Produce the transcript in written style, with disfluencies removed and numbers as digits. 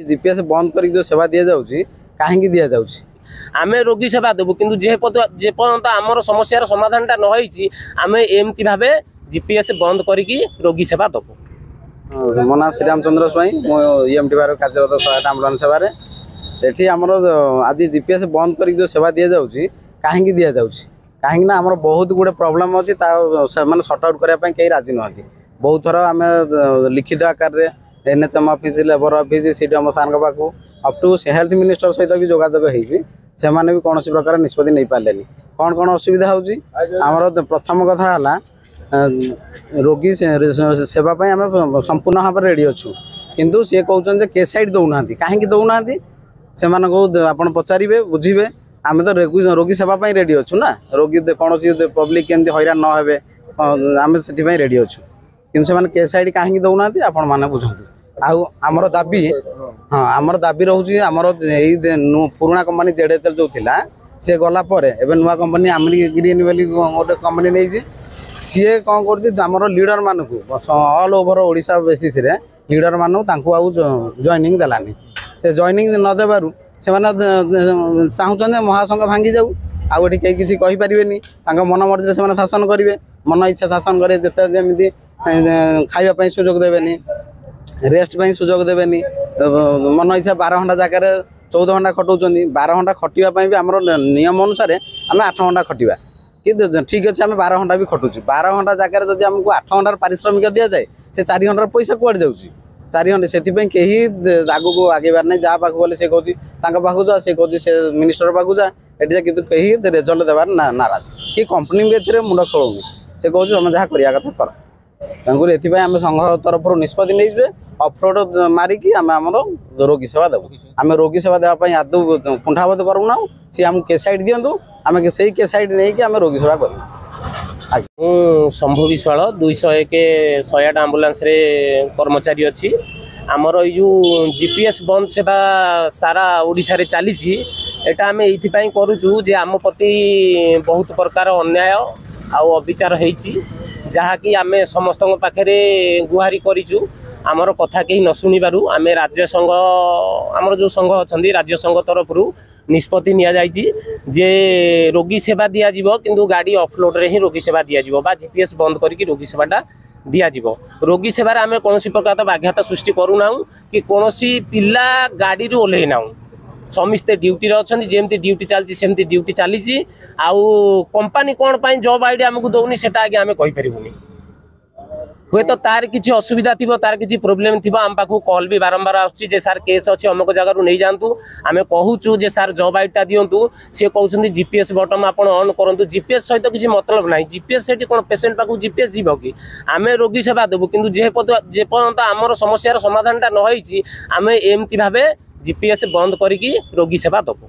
GPS बंद कर जो सेवा दि जाऊँगी कहीं दि जाऊँगी आम रोगी सेवा देवु किंतु जेपर्यंत आमर समस्यार समाधानटा न होईची आमे एमती भाबे जीपीएस बंद करिकी रोगी सेवा देवु। मो ना श्रीरामचंद्र स्वाई मुएमटी भार कार्यरत सहायता आंबुलांस सेवार ये आमर आज जीपीएस बंद कर जो सेवा दि जाऊँगी कहीं दि जाऊँगी कहीं आमर बहुत गुड़े प्रोब्लेम अच्छी मैंने सर्ट आउट करने कहीं राजी नुहति बहुत थर आम लिखित आकार में NHM office labour office seat आम सार पाक अप टू हेल्थ मिनिस्टर सहित भी जोगाजोग से भी कौन प्रकार निष्पत्ति नहीं पारे कौन कौन असुविधा होमर प्रथम कथा रोगी सेवा आम संपूर्ण भाव रेडी अच्छु किंतु सी कहते केसाइड दौना कहीं दौना से आप पचारे बुझे आम तो रोगी सेवा रेडी अच्छु ना रोगी कौन पब्लिक केमती हैरान नहे आम से रेडी अच्छु कि केसाइड कहीं दौना आपण मैंने बुझे आमर दाबी हाँ आमर दाबी रोचे आमर पुराणा कंपनी जेडएचएल जो थिला सी गलापर एवं नुआ कंपनी आमरी ग्रीन वैली गोटे कंपनी नहीं सी कौन कर लीडर मानक all over Odisha basis leader मानक जॉइनिंग देलानी से जॉइनिंग नदेबार से चाहूँ महासंघ भांगी जाऊ आउ ये कहीं किसी कहींपारे मन मर्जी से शासन करेंगे मन इच्छा शासन करेंगे जिते जमी खावाई सुजोग देवेनि रेस्ट सुजोग देवेनि मन इच्छा 12 घंटा जगार 14 घंटा खटाऊँ 12 घंटा खटापी भी आम नियम अनुसार आम 8 घंटा खटा कि ठीक अच्छे आम 12 घंटा भी खटुचु 12 घंटा जगार जब आमको 8 घंटार पारिश्रमिक दि जाए से 4 घंटार पैसा कुआड़ जाऊँगी 4 घंटे से कहीं आग को आगेबार नहीं जहाँ पाक बोले से कहूँ पाक जा से कहूँ से मिनिस्टर पाक जा ये कि कहीं रेजल्ट देवार नाराज कि कंपनी भी ए मुंड खोलूनी से कहूँ तुम जहाँ करवा कथा कर तेणुकर आम संघ तरफ निष्पत्ति नहीं अफरोड मारिकी आम आम रोगी सेवा देवु आम रोगी सेवा देवाई आदौ कुंठाबोध करूना सी आम केसाइड दिंतु आम से केसाइड नहीं कि आम रोगी सेवा करूँ। शंभु विश्वाल 201 108 आंबुलांस रे कर्मचारी अच्छी आमर यो जीपीएस बंद सेवा सारा ओडिशा रे चली एटा आम ये करूँ जे आम प्रति बहुत प्रकार अन्याय आउ अविचार होती जहाँकि आम समस्त पाखे गुहारी करूँ आमर कथा कहीं न शुणु आम राज्य संघ आमर जो संघ अच्छा राज्य संघ तरफ निष्पत्ति जे रोगी सेवा दिज्व किंतु गाड़ी ऑफलोड रे ही रोगी सेवा दिज्व बा जीपीएस बंद करके रोगी सेवाटा दिज्व रोगी सेवार आम कौन प्रकार बाध्यता सृष्टि करूना कि कौन पिला गाड़ी ओल्लै ना समस्ते ड्यूटी अच्छा जमी ड्यूटी चलती सेमती ड्यूटी चली आउ कंपनी कौन पाई जॉब आईडी आमको दौनी से आगे आम कहींपारूनी हुए तो तार किसी असुविधा थी तार किसी प्रोब्लेम थी आम पाक कॉल भी बारंबार आसुच्छी सार केस अच्छे अमुक जगह नहीं जातु आम कहूँ जे सार जॉब आईडीटा दिंतु सी कहते जीपीएस बटन आप ऑन करूँ जीपीएस सहित किसी मतलब ना जीपीएस से कौन पेसेंट पाक जीपीएस जीव कि आम रोगी सेवा देवु किंतु जेपर्यंत आमर समस्यार समाधानटा न होईची आम एमती भाबे जीपीएस बंद करिकी रोगी सेवा देवु।